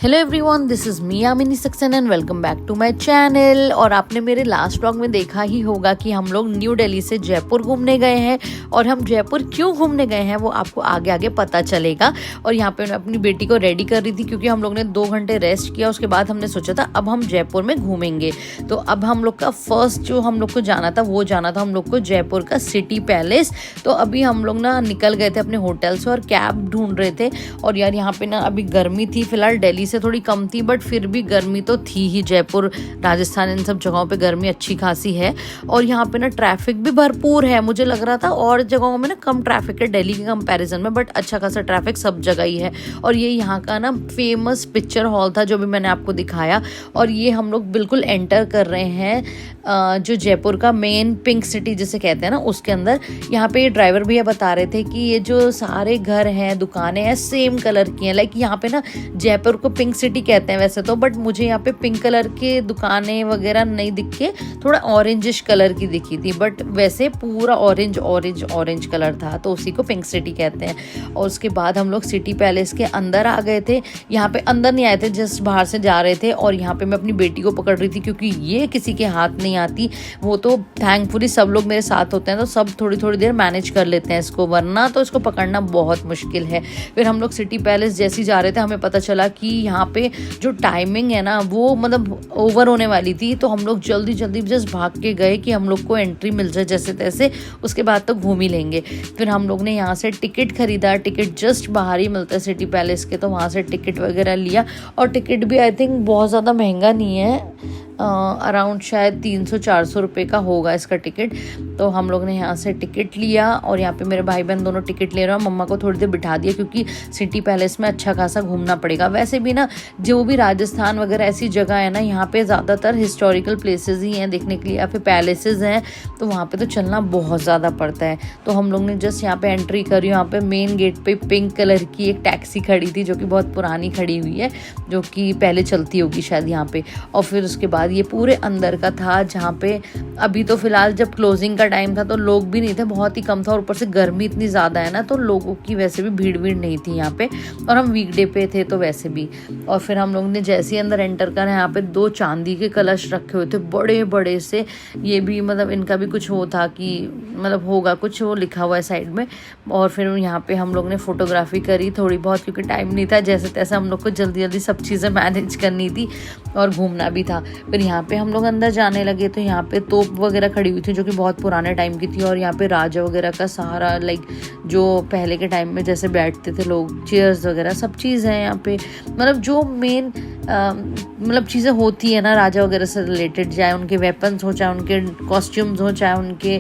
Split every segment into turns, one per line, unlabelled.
Hello everyone, this is me Yamini Saxena and welcome back to my channel. और आपने मेरे last vlog में देखा ही होगा कि हम लोग न्यू दिल्ली से जयपुर घूमने गए हैं। और हम जयपुर क्यों घूमने गए हैं वो आपको आगे आगे पता चलेगा। और यहाँ पे मैं अपनी बेटी को रेडी कर रही थी क्योंकि हम लोग ने 2 घंटे रेस्ट किया। उसके बाद हमने सोचा था अब हम जयपुर में घूमेंगे। तो अब हम लोग का फर्स्ट जो हम लोग को जाना था वो जाना था हम लोग को जयपुर का सिटी पैलेस। तो अभी हम लोग ना निकल गए थे अपने होटल से और कैब ढूंढ रहे थे। और यार यहाँ पे ना अभी गर्मी थी, फिलहाल दिल्ली से थोड़ी कम थी बट फिर भी गर्मी तो थी ही। जयपुर, राजस्थान, इन सब जगहों पे गर्मी अच्छी खासी है। और यहाँ पे ना ट्रैफिक भी भरपूर है। मुझे लग रहा था और जगहों में ना कम ट्रैफिक है दिल्ली के कंपैरिजन में, बट अच्छा खासा ट्रैफिक सब जगह ही है। और ये यहाँ का ना फेमस पिक्चर हॉल था जो भी मैंने आपको दिखाया। और ये हम लोग बिल्कुल एंटर कर रहे हैं जो जयपुर का मेन पिंक सिटी जिसे कहते हैं ना उसके अंदर। यहाँ पे ये ड्राइवर भैया बता रहे थे कि ये जो सारे घर हैं, दुकानें हैं, सेम कलर की हैं। लाइक यहाँ पे ना जयपुर को पिंक सिटी कहते हैं वैसे तो, बट मुझे यहाँ पे पिंक कलर के दुकानें वगैरह नहीं दिख के थोड़ा ऑरेंजिश कलर की दिखी थी, बट वैसे पूरा ऑरेंज कलर था, तो उसी को पिंक सिटी कहते हैं। और उसके बाद हम लोग सिटी पैलेस के अंदर आ गए थे। यहाँ पे अंदर नहीं आए थे, जस्ट बाहर से जा रहे थे। और यहाँ पे मैं अपनी बेटी को पकड़ रही थी क्योंकि ये किसी के हाथ नहीं आती। वो तो थैंकफुली सब लोग मेरे साथ होते हैं तो सब थोड़ी थोड़ी देर मैनेज कर लेते हैं इसको, वरना तो इसको पकड़ना बहुत मुश्किल है। फिर हम लोग सिटी पैलेस जैसे ही जा रहे थे हमें पता चला कि यहाँ पे जो टाइमिंग है ना वो मतलब ओवर होने वाली थी। तो हम लोग जल्दी जस्ट भाग के गए कि हम लोग को एंट्री मिल जाए जैसे तैसे, उसके बाद तो घूम ही लेंगे। फिर हम लोग ने यहाँ से टिकट खरीदा। टिकट जस्ट बाहर ही मिलता है सिटी पैलेस के, तो वहाँ से टिकट वगैरह लिया। और टिकट भी आई थिंक बहुत ज़्यादा महंगा नहीं है, अराउंड शायद 300-400 रुपये का होगा इसका टिकट। तो हम लोग ने यहाँ से टिकट लिया और यहाँ पे मेरे भाई बहन दोनों टिकट ले रहे हैं। मम्मा को थोड़ी देर बिठा दिया क्योंकि सिटी पैलेस में अच्छा खासा घूमना पड़ेगा। वैसे भी ना जो भी राजस्थान वगैरह ऐसी जगह है ना, यहाँ पे ज़्यादातर हिस्टोरिकल प्लेसेस ही हैं देखने के लिए या फिर पैलेसेस हैं, तो वहाँ पे तो चलना बहुत ज़्यादा पड़ता है। तो हम लोग ने जस्ट यहाँ पे एंट्री करी। यहाँ पे मेन गेट पे पिंक कलर की एक टैक्सी खड़ी थी जो कि बहुत पुरानी खड़ी हुई है, जो कि पहले चलती होगी शायद यहाँ पे। और फिर उसके बाद ये पूरे अंदर का था जहाँ पे अभी तो फिलहाल जब क्लोजिंग का टाइम था तो लोग भी नहीं थे, बहुत ही कम था। और ऊपर से गर्मी इतनी ज़्यादा है ना तो लोगों की वैसे भी भीड़ नहीं थी यहाँ पे, और हम वीकडे पे थे तो वैसे भी। और फिर हम लोग ने जैसे ही अंदर एंटर करा, यहाँ पे 2 चांदी के कलश रखे हुए थे बड़े बड़े से। ये भी मतलब इनका भी कुछ वो था कि मतलब होगा कुछ, वो लिखा हुआ है साइड में। और फिर यहाँ पे हम लोग ने फोटोग्राफी करी थोड़ी बहुत क्योंकि टाइम नहीं था, जैसे तैसे हम लोग को जल्दी सब चीज़ें मैनेज करनी थी और घूमना भी था। फिर यहाँ पे हम लोग अंदर जाने लगे तो यहाँ पे तोप वगैरह खड़ी हुई थी जो कि बहुत पुराने टाइम की थी। और यहाँ पे राजा वगैरह का सहारा, लाइक जो पहले के टाइम में जैसे बैठते थे लोग, चेयर्स वगैरह सब चीज़ है यहाँ पे। मतलब जो मेन मतलब चीज़ें होती है ना राजा वगैरह से रिलेटेड, चाहे उनके वेपन्स हो, चाहे उनके कॉस्ट्यूम्स हो, चाहे उनके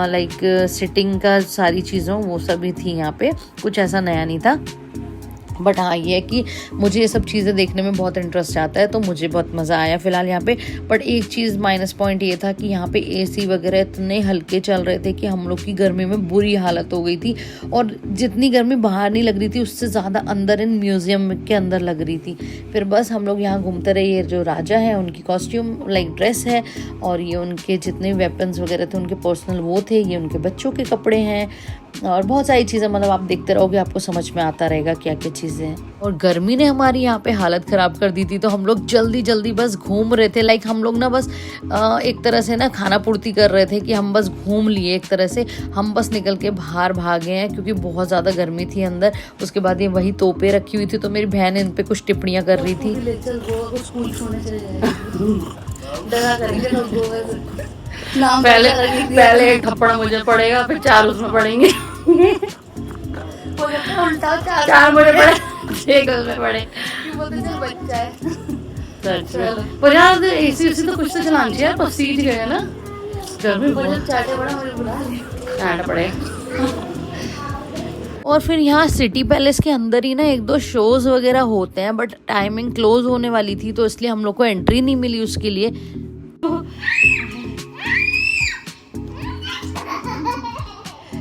लाइक सिटिंग का सारी चीज़ों, वो सभी थी यहाँ पे। कुछ ऐसा नया नहीं था। बट हाँ ये है कि मुझे ये सब चीज़ें देखने में बहुत इंटरेस्ट आता है तो मुझे बहुत मज़ा आया फिलहाल यहाँ पे। बट एक चीज़ माइनस पॉइंट ये था कि यहाँ पे एसी वगैरह इतने हल्के चल रहे थे कि हम लोग की गर्मी में बुरी हालत हो गई थी। और जितनी गर्मी बाहर नहीं लग रही थी उससे ज़्यादा अंदर इन म्यूज़ियम के अंदर लग रही थी। फिर बस हम लोग यहाँ घूमते रहे। ये जो राजा है उनकी कॉस्ट्यूम लाइक ड्रेस है, और ये उनके जितने वेपन्स वगैरह थे उनके पर्सनल वो थे, ये उनके बच्चों के कपड़े हैं और बहुत सारी चीज़ें। मतलब आप देखते रहोगे आपको समझ में आता रहेगा क्या क्या चीज़ें हैं। और गर्मी ने हमारी यहाँ पे हालत ख़राब कर दी थी तो हम लोग जल्दी बस घूम रहे थे। लाइक हम लोग ना बस एक तरह से ना खाना पूर्ति कर रहे थे कि हम बस घूम लिए एक तरह से। हम बस निकल के बाहर भागे हैं क्योंकि बहुत ज़्यादा गर्मी थी अंदर। उसके बाद ये वही तोपें रखी हुई थी तो मेरी बहन इन पे कुछ टिप्पणियाँ कर रही थी। पहले एक थप्पड़ मुझे पड़ेगा, फिर 4 उसमें पड़ेंगे। 4 मुझे पड़े, 6 उसमें पड़े। पर यार एसी तो कुछ तो चलाना चाहिए, पसीज गए ना गर्मी पड़े। और फिर यहाँ सिटी पैलेस के अंदर ही ना 1-2 शोज वगैरह होते हैं, बट टाइमिंग क्लोज होने वाली थी तो इसलिए हम लोग को एंट्री नहीं मिली उसके लिए।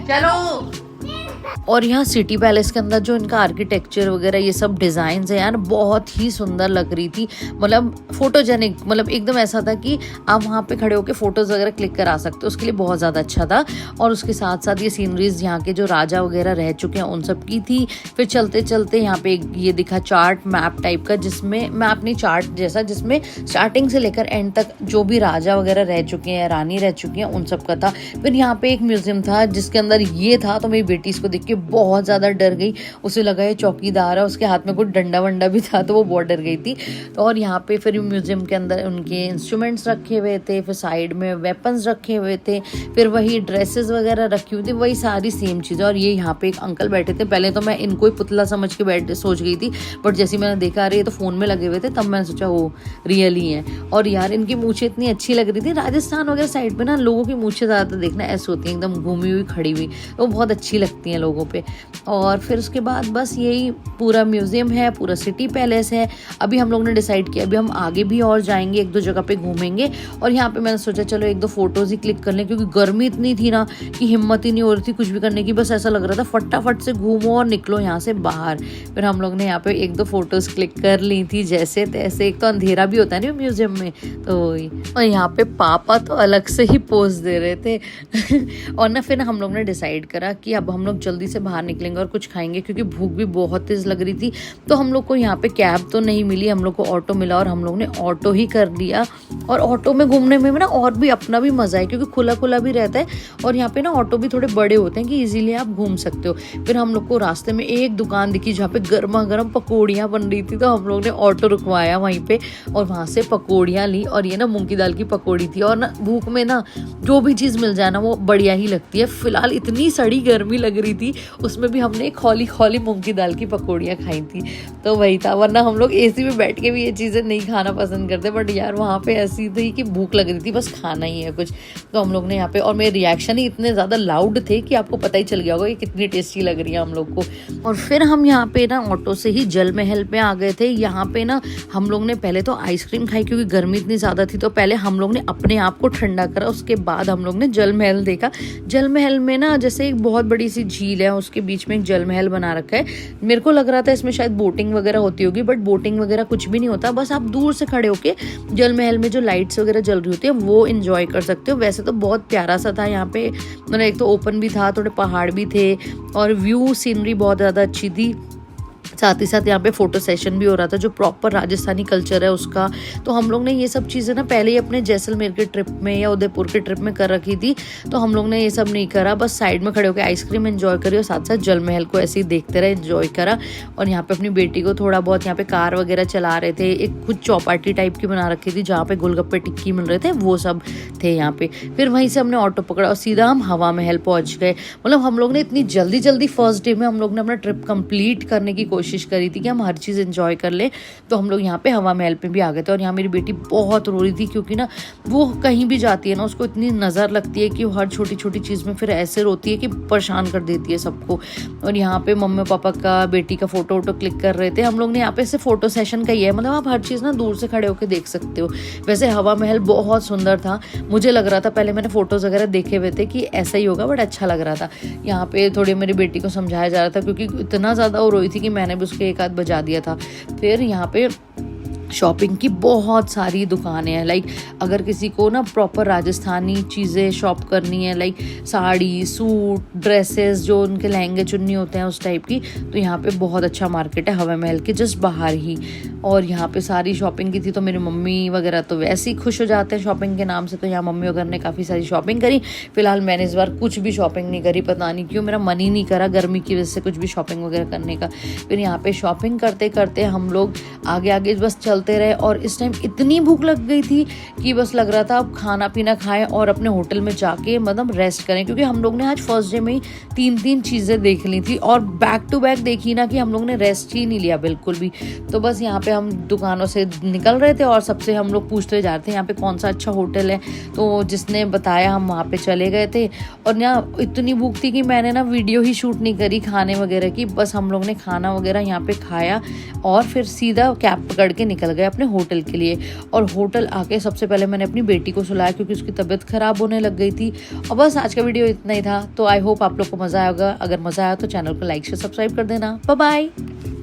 चलो और यहाँ सिटी पैलेस के अंदर जो इनका आर्किटेक्चर वगैरह ये सब डिज़ाइन है यार, बहुत ही सुंदर लग रही थी। मतलब फोटोजेनिक, मतलब एकदम ऐसा था कि आप वहाँ पे खड़े होकर फोटोज़ वगैरह क्लिक करा सकते हो, उसके लिए बहुत ज़्यादा अच्छा था। और उसके साथ साथ ये सीनरीज यहाँ के जो राजा वगैरह रह चुके हैं उन सब की थी। फिर चलते चलते यहाँ पे ये दिखा चार्ट मैप टाइप का, जिसमें मैप नहीं चार्ट जैसा, जिसमें स्टार्टिंग से लेकर एंड तक जो भी राजा वगैरह रह चुके हैं, रानी रह चुकी हैं, उन सब का था। फिर यहाँ पे एक म्यूजियम था जिसके अंदर ये था, तो मेरी बेटी इसको देख के बहुत ज़्यादा डर गई। उसे लगा ये चौकीदार है, उसके हाथ में कुछ डंडा वंडा भी था, तो वो बहुत डर गई थी। और यहाँ पे फिर म्यूजियम के अंदर उनके इंस्ट्रूमेंट्स रखे हुए थे, फिर साइड में वेपन्स रखे हुए थे, फिर वही ड्रेसेस वगैरह रखी हुई थी, वही सारी सेम चीज़ें। और ये यहाँ पे एक अंकल बैठे थे। पहले तो मैं इनको ही पुतला समझ के सोच गई थी, बट जैसे मैंने देखा अरे ये तो फ़ोन में लगे हुए थे, तब मैंने सोचा वो रियल ही है। और यार इनकी मूछें इतनी अच्छी लग रही थी। राजस्थान वगैरह साइड पे ना लोगों की मूछें ज़्यादातर देखना ऐसे होती हैं, एकदम घूमी हुई खड़ी हुई, तो बहुत अच्छी लगती हैं लोगों पे। और फिर उसके बाद बस यही पूरा म्यूज़ियम है, पूरा सिटी पैलेस है। अभी हम लोग ने डिसाइड किया अभी हम आगे भी और जाएंगे, एक दो जगह पे घूमेंगे। और यहाँ पे मैंने सोचा चलो एक दो फोटोज़ ही क्लिक कर लें, क्योंकि गर्मी इतनी थी ना कि हिम्मत ही नहीं हो रही थी कुछ भी करने की। बस ऐसा लग रहा था फटाफट से घूमो और निकलो यहाँ से बाहर। फिर हम लोग ने यहाँ पे एक दो फोटोज़ क्लिक कर ली थी जैसे तैसे। एक तो अंधेरा भी होता है ना म्यूजियम में, तो और यहाँ पे पापा तो अलग से ही पोज दे रहे थे। और ना फिर हम लोग ने डिसाइड करा कि अब हम लोग जल्दी से बाहर निकलेंगे और कुछ खाएंगे, क्योंकि भूख भी बहुत तेज लग रही थी। तो हम लोग को यहाँ पे कैब तो नहीं मिली, हम लोग को ऑटो मिला और हम लोग ने ऑटो ही कर लिया। और ऑटो में घूमने में ना और भी अपना भी मज़ा है, क्योंकि खुला खुला भी रहता है। और यहाँ पे ना ऑटो भी थोड़े बड़े होते हैं कि इजीली आप घूम सकते हो। फिर हम लोग को रास्ते में एक दुकान दिखी जहाँ पे गर्मा गर्म पकौड़ियाँ बन रही थी, तो हम लोग ने ऑटो रुकवाया वहीं पे और वहाँ से पकौड़ियाँ ली। और ये ना मूंग की दाल की पकौड़ी थी। और ना भूख में ना जो भी चीज़ मिल जाए ना वो बढ़िया ही लगती है। फिलहाल इतनी सड़ी गर्मी लग रही थी, उसमें भी हमने खौली खौली मूंग की दाल की पकौड़ियाँ खाई थी, तो वही था। वरना हम लोग एसी में बैठ के भी ये चीज़ें नहीं खाना पसंद करते, बट यार वहाँ पे ऐसी थी कि भूख लग रही थी, बस खाना ही है कुछ। तो हम लोग ने यहाँ पे, और मेरे रिएक्शन ही इतने ज़्यादा लाउड थे कि आपको पता ही चल गया होगा कि कितनी टेस्टी लग रही है हम लोग को। और फिर हम यहाँ पे ना ऑटो से ही जल महल पे आ गए थे। यहाँ पे ना हम लोग ने पहले तो आइसक्रीम खाई, क्योंकि गर्मी इतनी ज़्यादा थी, तो पहले हम लोग ने अपने आप को ठंडा करा। उसके बाद हम लोग ने जल महल देखा। जल महल में ना जैसे एक बहुत बड़ी सी झील है, उसके बीच में एक जल महल बना रखा है। मेरे को लग रहा था इसमें शायद बोटिंग वगैरह होती होगी, बट बोटिंग वगैरह कुछ भी नहीं होता। बस आप दूर से खड़े होके जल महल में जो लाइट्स वगैरह जल रही होती है वो एंजॉय कर सकते हो। वैसे तो बहुत प्यारा सा था यहाँ पे, मतलब एक तो ओपन भी था, थोड़े पहाड़ भी थे और व्यू सीनरी बहुत ज़्यादा अच्छी थी। साथ ही साथ यहाँ पे फोटो सेशन भी हो रहा था, जो प्रॉपर राजस्थानी कल्चर है उसका। तो हम लोग ने ये सब चीज़ें ना पहले ही अपने जैसलमेर के ट्रिप में या उदयपुर के ट्रिप में कर रखी थी, तो हम लोग ने ये सब नहीं करा। बस साइड में खड़े होकर आइसक्रीम एंजॉय करी और साथ साथ जल महल को ऐसे ही देखते रहे, एंजॉय करा। और यहाँ पे अपनी बेटी को थोड़ा बहुत यहाँ पे कार वगैरह चला रहे थे। एक कुछ चौपाटी टाइप की बना रखी थी जहाँ पे गोलगप्पे टिक्की मिल रहे थे, वो सब थे यहाँ पे। फिर वहीं से हमने ऑटो पकड़ा और सीधा हम हवा महल पहुँच गए। मतलब हम लोग ने इतनी जल्दी जल्दी फर्स्ट डे में हम लोग ने अपना ट्रिप कंप्लीट करने की कोशिश करी थी कि हम हर चीज़ एंजॉय कर ले। तो हम लोग यहाँ पे हवा महल पे भी आ गए थे। और यहाँ मेरी बेटी बहुत रो रही थी, क्योंकि ना वो कहीं भी जाती है ना उसको इतनी नज़र लगती है कि वो हर छोटी छोटी चीज़ में फिर ऐसे रोती है कि परेशान कर देती है सबको। और यहाँ पे मम्मी पापा का बेटी का फोटो वोटो क्लिक कर रहे थे। हम लोग ने यहाँ पे से फोटो सेशन का ही है, मतलब आप हर चीज़ ना दूर से खड़े होकर देख सकते हो। वैसे हवा महल बहुत सुंदर था, मुझे लग रहा था, पहले मैंने फोटोज़ वगैरह देखे हुए थे कि ऐसा ही होगा, बट अच्छा लग रहा था। यहाँ पे थोड़ी मेरी बेटी को समझाया जा रहा था, क्योंकि इतना ज़्यादा वो रोई थी कि मैंने भी उसके एक हाथ बजा दिया था। फिर यहाँ पे शॉपिंग की बहुत सारी दुकानें हैं। लाइक अगर किसी को ना प्रॉपर राजस्थानी चीज़ें शॉप करनी है, लाइक साड़ी, सूट, ड्रेसेस, जो उनके लहंगे चुन्नी होते हैं उस टाइप की, तो यहाँ पे बहुत अच्छा मार्केट है हवा महल के जस्ट बाहर ही। और यहाँ पे सारी शॉपिंग की थी, तो मेरी मम्मी वगैरह तो वैसे ही खुश हो जाते हैं शॉपिंग के नाम से, तो यहाँ मम्मी वगैरह ने काफ़ी सारी शॉपिंग करी। फिलहाल मैंने इस बार कुछ भी शॉपिंग नहीं करी, पता नहीं क्यों मेरा मन ही नहीं करा गर्मी की वजह से कुछ भी शॉपिंग वगैरह करने का। फिर यहाँ पे शॉपिंग करते करते हम लोग आगे आगे बस चलते रहे। और इस टाइम इतनी भूख लग गई थी कि बस लग रहा था अब खाना पीना खाएं और अपने होटल में जाके मतलब रेस्ट करें, क्योंकि हम लोग ने आज फर्स्ट डे में ही 3 चीज़ें देख ली थी और बैक टू बैक देखी ना कि हम लोग ने रेस्ट ही नहीं लिया बिल्कुल भी। तो बस यहाँ पे हम दुकानों से निकल रहे थे और सबसे हम लोग पूछते जा रहे थे यहाँ पे कौन सा अच्छा होटल है, तो जिसने बताया हम वहाँ पे चले गए थे। और यहाँ इतनी भूख थी कि मैंने ना वीडियो ही शूट नहीं करी खाने वगैरह की, बस हम लोग ने खाना वगैरह यहाँ पे खाया और फिर सीधा कैब पकड़ के निकल गए अपने होटल के लिए। और होटल आके सबसे पहले मैंने अपनी बेटी को सुलाया क्योंकि उसकी तबीयत खराब होने लग गई थी। और बस आज का वीडियो इतना ही था। तो आई होप आप लोग को मज़ा आएगा। अगर मज़ा आया तो चैनल को लाइक से सब्सक्राइब कर देना। Bye bye.